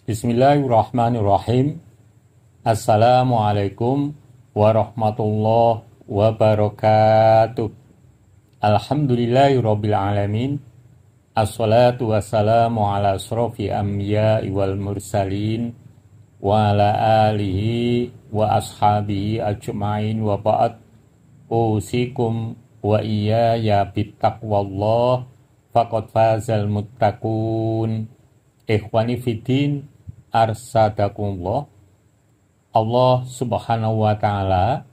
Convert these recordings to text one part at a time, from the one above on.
Bismillahirrahmanirrahim. Assalamualaikum warahmatullahi wabarakatuh. Alhamdulillahirabbil alamin. Assalatu wassalamu ala asrofi anbiya'i wal mursalin wa ala alihi wa ashabihi ajma'in wa ba'd. Usikum wa iyaya bittaqwallah faqad fazal muttaqun. Ikhwani fiddin, arsadakumullah. Allah subhanahu wa ta'ala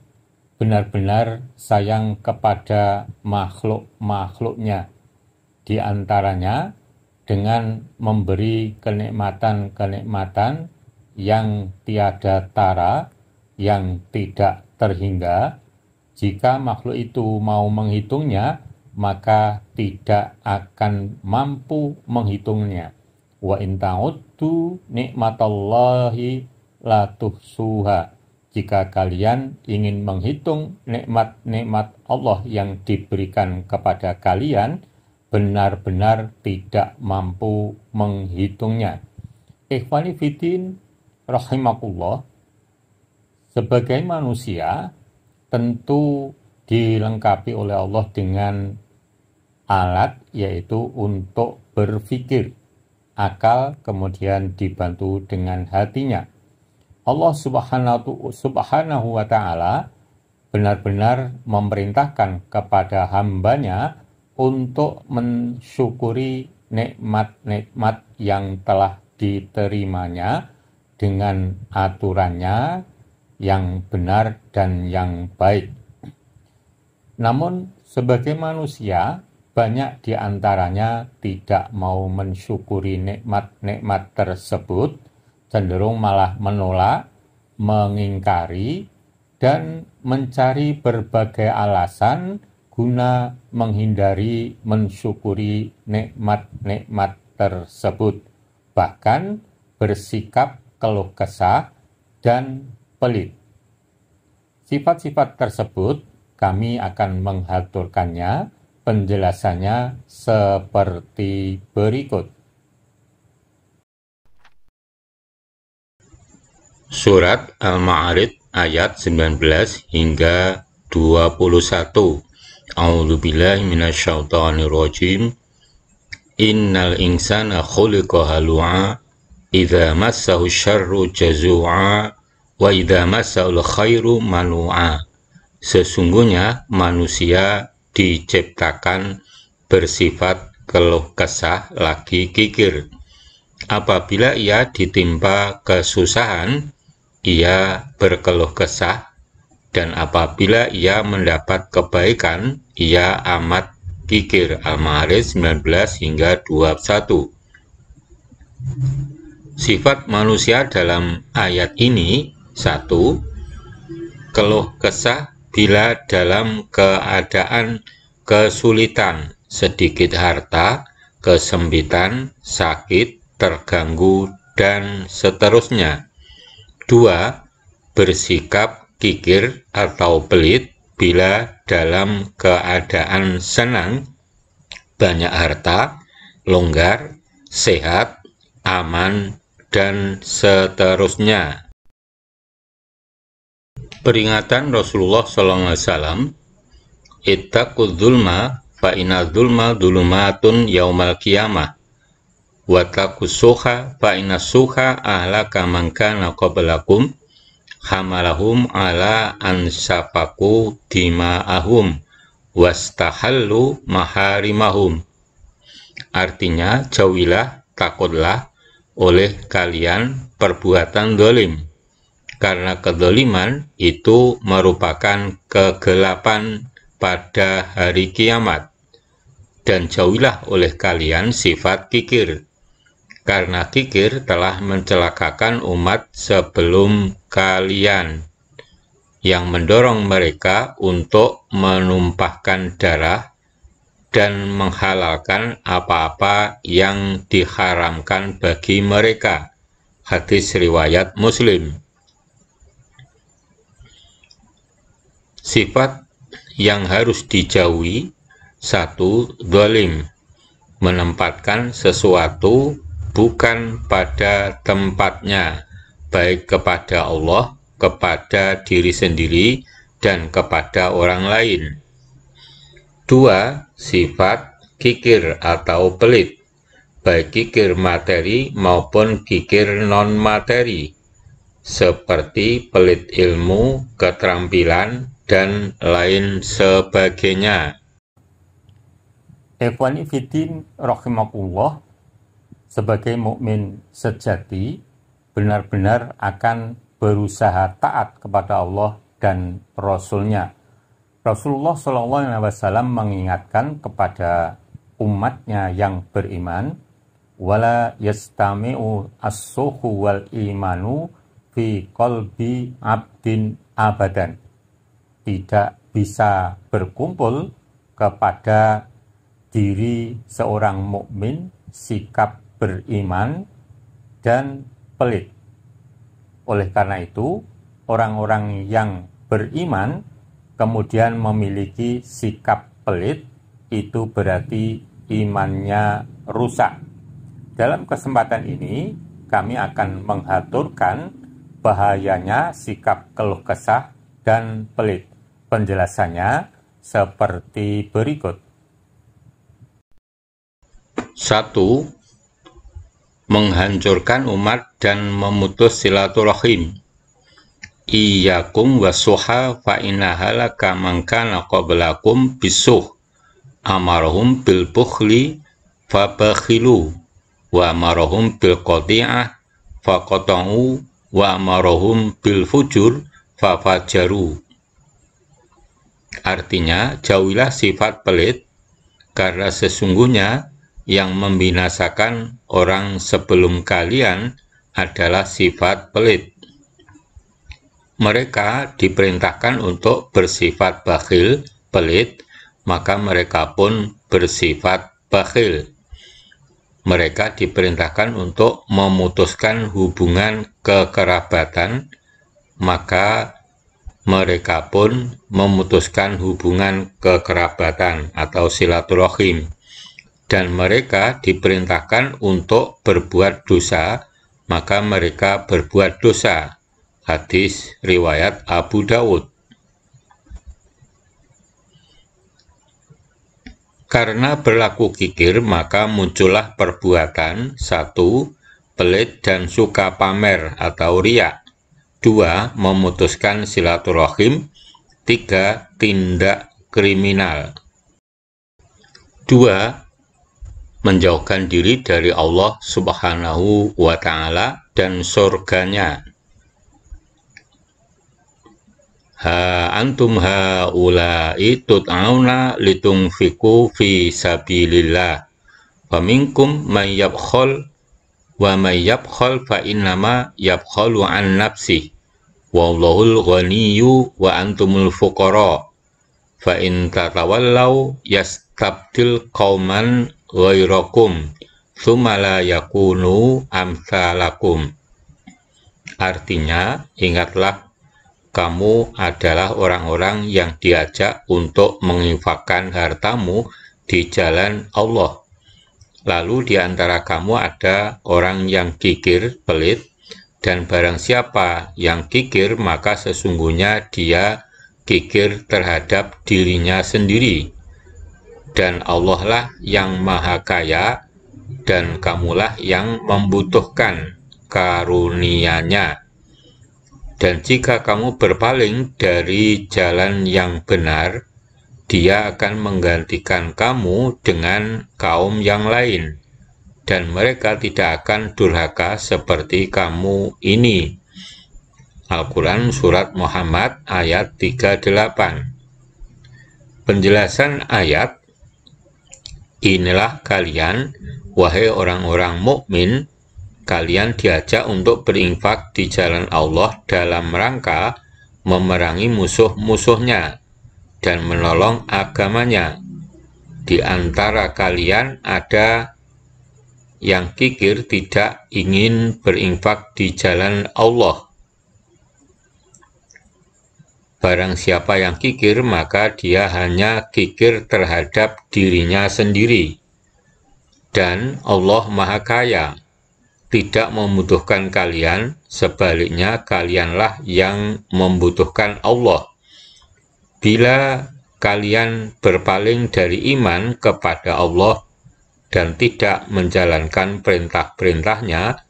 benar-benar sayang kepada makhluk-makhluknya, di antaranya dengan memberi kenikmatan-kenikmatan yang tiada tara, yang tidak terhingga. Jika makhluk itu mau menghitungnya, maka tidak akan mampu menghitungnya. Wa in ta'uddu nikmatallahi la tuhsuha. Jika kalian ingin menghitung nikmat-nikmat Allah yang diberikan kepada kalian, benar-benar tidak mampu menghitungnya. Ikhwani fiddin rahimakumullah. Sebagai manusia tentu dilengkapi oleh Allah dengan alat, yaitu untuk berpikir. Akal kemudian dibantu dengan hatinya. Allah subhanahu wa ta'ala benar-benar memerintahkan kepada hambanya untuk mensyukuri nikmat-nikmat yang telah diterimanya dengan aturannya yang benar dan yang baik. Namun sebagai manusia, banyak di antaranya tidak mau mensyukuri nikmat-nikmat tersebut, cenderung malah menolak, mengingkari, dan mencari berbagai alasan guna menghindari mensyukuri nikmat-nikmat tersebut, bahkan bersikap keluh kesah dan pelit. Sifat-sifat tersebut kami akan mengaturkannya. Penjelasannya seperti berikut. Surat Al-Ma'arij ayat 19 hingga 21. A'udzubillahi minasyaitonirrajim. Innal insana khuliqa halu'a idza massahu syarru jazu'a wa idza massahul khairu manu'a. Sesungguhnya manusia diciptakan bersifat keluh kesah lagi kikir. Apabila ia ditimpa kesusahan, ia berkeluh kesah, dan apabila ia mendapat kebaikan, ia amat kikir. Al-Ma'arij 19 hingga 21. Sifat manusia dalam ayat ini: 1. Keluh kesah bila dalam keadaan kesulitan, sedikit harta, kesempitan, sakit, terganggu, dan seterusnya. 2. Bersikap kikir atau pelit bila dalam keadaan senang, banyak harta, longgar, sehat, aman, dan seterusnya. Peringatan Rasulullah SAW, ittaqudz zulma fa inna zulma dzulumatun yaumal qiyamah wa taqus suha fa inna suha ahlaka man kana qablakum hamalahum ala an safaku dima'ahum wastahallu maharimahum. Artinya, jauhilah, takutlah oleh kalian perbuatan zalim, karena kedzaliman itu merupakan kegelapan pada hari kiamat. Dan jauhilah oleh kalian sifat kikir, karena kikir telah mencelakakan umat sebelum kalian, yang mendorong mereka untuk menumpahkan darah dan menghalalkan apa-apa yang diharamkan bagi mereka. Hadis riwayat Muslim. Sifat yang harus dijauhi: 1. Zalim, menempatkan sesuatu bukan pada tempatnya, baik kepada Allah, kepada diri sendiri, dan kepada orang lain. 2. Sifat kikir atau pelit, baik kikir materi maupun kikir non-materi, seperti pelit ilmu, keterampilan, dan lain sebagainya. Ikhwani fiddin rahimakumullah, sebagai mukmin sejati benar-benar akan berusaha taat kepada Allah dan Rasul-Nya. Rasulullah SAW mengingatkan kepada umatnya yang beriman, wala yastami'u as-suhu wal imanu fi qalbi abdin abadan. Tidak bisa berkumpul kepada diri seorang mukmin sikap beriman dan pelit. Oleh karena itu, orang-orang yang beriman kemudian memiliki sikap pelit, itu berarti imannya rusak. Dalam kesempatan ini, kami akan menghaturkan bahayanya sikap keluh kesah dan pelit. Penjelasannya seperti berikut. 1. Menghancurkan umat dan memutus silaturahim. Iyyakum wasuha fa innaha laka man kana qablakum bisuh amarahum bil bukhli fa bakhilu wa amarahum bil qati'ah fa qata'u wa amarahum bil fujur fa fajaru. Artinya, jauhilah sifat pelit, karena sesungguhnya yang membinasakan orang sebelum kalian adalah sifat pelit. Mereka diperintahkan untuk bersifat bakhil, pelit, maka mereka pun bersifat bakhil. Mereka diperintahkan untuk memutuskan hubungan kekerabatan, maka mereka pun memutuskan hubungan kekerabatan atau silaturahim. Dan mereka diperintahkan untuk berbuat dosa, maka mereka berbuat dosa. Hadis riwayat Abu Dawud. Karena berlaku kikir, maka muncullah perbuatan 1. Pelit dan suka pamer atau riya. 2. Memutuskan silaturahim. 3. Tindak kriminal. 2. Menjauhkan diri dari Allah Subhanahu wa Ta'ala dan surganya. Ha antum haula'i tut'auna litunfiqu fi sabilillah. Faminkum man yabkhal wa man yabkhal fa innama yabkhalu an nafsih. Wallahul ghaniyyu wa antumul fuqara. Fa in tatawallaw yastabdil qauman ghairakum tsumma la yakunu amsalakum. Artinya, ingatlah kamu adalah orang-orang yang diajak untuk menginfakkan hartamu di jalan Allah. Lalu di antara kamu ada orang yang kikir, pelit, dan barang siapa yang kikir maka sesungguhnya dia kikir terhadap dirinya sendiri. Dan Allah lah yang maha kaya, dan kamulah yang membutuhkan karunia-Nya. Dan jika kamu berpaling dari jalan yang benar, Dia akan menggantikan kamu dengan kaum yang lain, dan mereka tidak akan durhaka seperti kamu ini. Al-Quran Surat Muhammad ayat 38. Penjelasan ayat, inilah kalian, wahai orang-orang mukmin, kalian diajak untuk berinfak di jalan Allah dalam rangka memerangi musuh-musuhnya dan menolong agamanya. Di antara kalian ada yang kikir tidak ingin berinfak di jalan Allah. Barang siapa yang kikir, maka dia hanya kikir terhadap dirinya sendiri. Dan Allah Maha Kaya, tidak membutuhkan kalian, sebaliknya kalianlah yang membutuhkan Allah. Bila kalian berpaling dari iman kepada Allah dan tidak menjalankan perintah-perintahnya,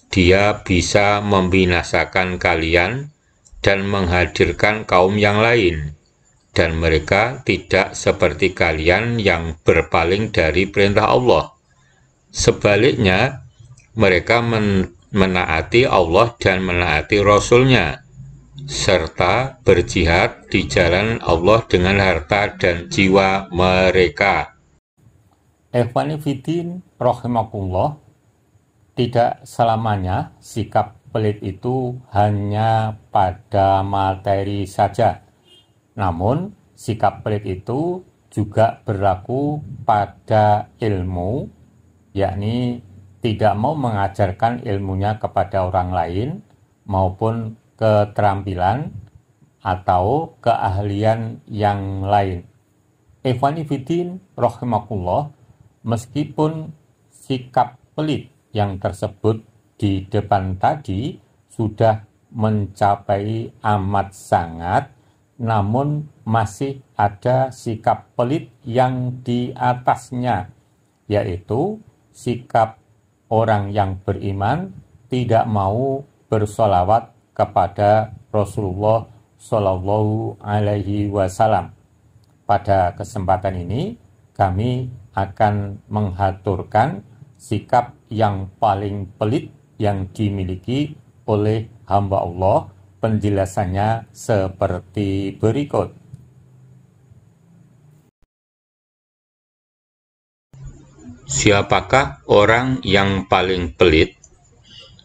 Dia bisa membinasakan kalian dan menghadirkan kaum yang lain, dan mereka tidak seperti kalian yang berpaling dari perintah Allah. Sebaliknya, mereka menaati Allah dan menaati Rasul-Nya, serta berjihad di jalan Allah dengan harta dan jiwa mereka. Ikhwani Fiddin rahimakumullah, tidak selamanya sikap pelit itu hanya pada materi saja. Namun, sikap pelit itu juga berlaku pada ilmu, yakni tidak mau mengajarkan ilmunya kepada orang lain maupun keterampilan atau keahlian yang lain. Ikhwani Fiddin rahimakumullah, meskipun sikap pelit yang tersebut di depan tadi sudah mencapai amat sangat, namun masih ada sikap pelit yang di atasnya, yaitu sikap orang yang beriman tidak mau bersolawat kepada Rasulullah Shallallahu Alaihi Wasallam. Pada kesempatan ini kami akan mengaturkan sikap yang paling pelit yang dimiliki oleh hamba Allah. Penjelasannya seperti berikut. Siapakah orang yang paling pelit?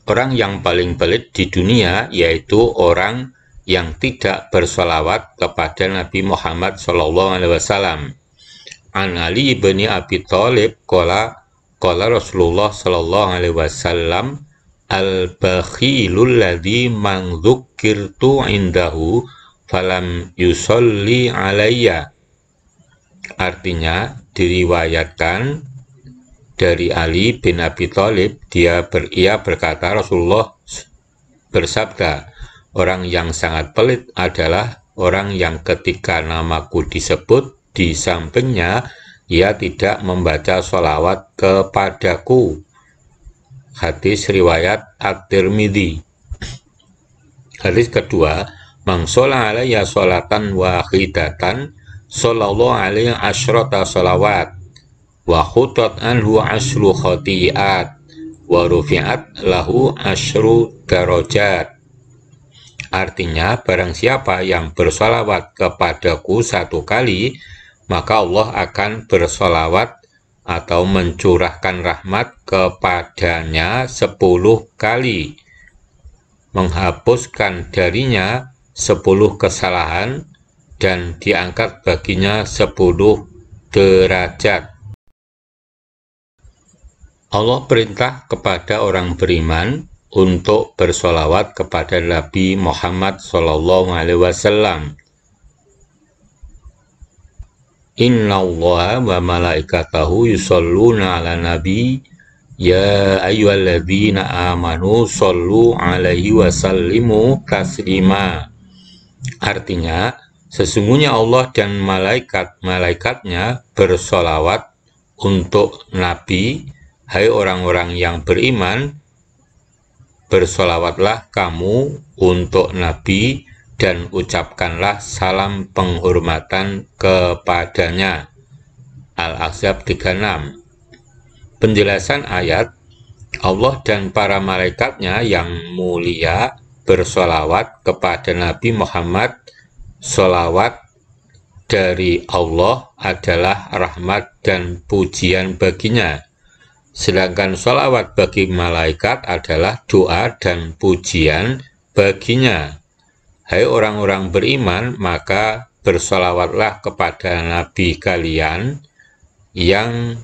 Orang yang paling pelit di dunia yaitu orang yang tidak bersolawat kepada Nabi Muhammad SAW. An Ali bin Abi Thalib qala Rasulullah SAW, al-bakhilul ladzi man dzukirtu indahu falam yusolli alayya. Artinya, diriwayatkan dari Ali bin Abi Thalib, ia berkata, Rasulullah bersabda, orang yang sangat pelit adalah orang yang ketika namaku disebut di sampingnya, ia tidak membaca sholawat kepadaku. Hadis riwayat At-Tirmidzi. Hadis kedua, man sholla alayya sholatan wahidatan shollallahu alaihi asyrata sholawat wa khutat anhu asyru khoti'at wa rufi'at lahu asyru darajat. Artinya, barang siapa yang bersolawat kepadaku satu kali, maka Allah akan bersolawat atau mencurahkan rahmat kepadanya 10 kali, menghapuskan darinya 10 kesalahan, dan diangkat baginya 10 derajat. Allah perintah kepada orang beriman untuk bersolawat kepada Nabi Muhammad SAW. Inna Allah wa malaikatahu yusalluna ala nabi ya ayyuhalladzina amanu sallu alaihi wa sallimu taslima. Artinya, sesungguhnya Allah dan malaikat-malaikatnya bersolawat untuk Nabi. Hai orang-orang yang beriman, bersolawatlah kamu untuk Nabi dan ucapkanlah salam penghormatan kepadanya. Al-Ahzab 36. Penjelasan ayat, Allah dan para malaikatnya yang mulia bersolawat kepada Nabi Muhammad. Solawat dari Allah adalah rahmat dan pujian baginya. Sedangkan sholawat bagi malaikat adalah doa dan pujian baginya. Hai orang-orang beriman, maka bersolawatlah kepada Nabi kalian yang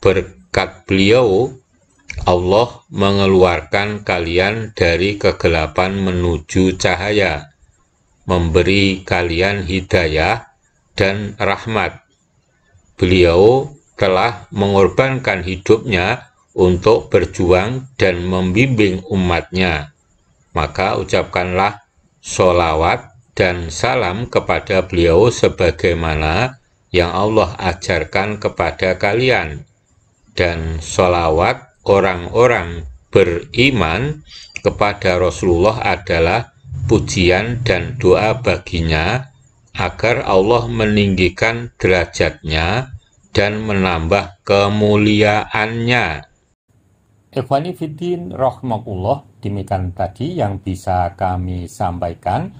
berkat beliau Allah mengeluarkan kalian dari kegelapan menuju cahaya, memberi kalian hidayah dan rahmat. Beliau telah mengorbankan hidupnya untuk berjuang dan membimbing umatnya. Maka ucapkanlah sholawat dan salam kepada beliau sebagaimana yang Allah ajarkan kepada kalian. Dan sholawat orang-orang beriman kepada Rasulullah adalah pujian dan doa baginya agar Allah meninggikan derajatnya dan menambah kemuliaannya. Ikhwani fiddin rahimakumullah, demikian tadi yang bisa kami sampaikan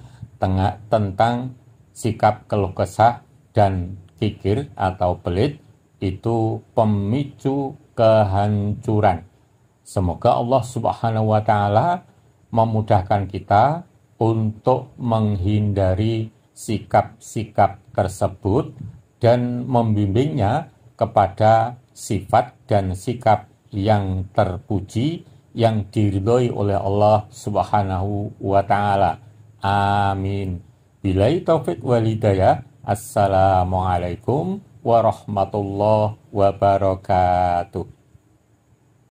tentang sikap keluh kesah dan kikir atau pelit itu pemicu kehancuran. Semoga Allah Subhanahu wa taala memudahkan kita untuk menghindari sikap-sikap tersebut dan membimbingnya kepada sifat dan sikap yang terpuji, yang diridhoi oleh Allah Subhanahu wa taala. Amin. Billahi taufik wal hidayah. Assalamualaikum warahmatullahi wabarakatuh.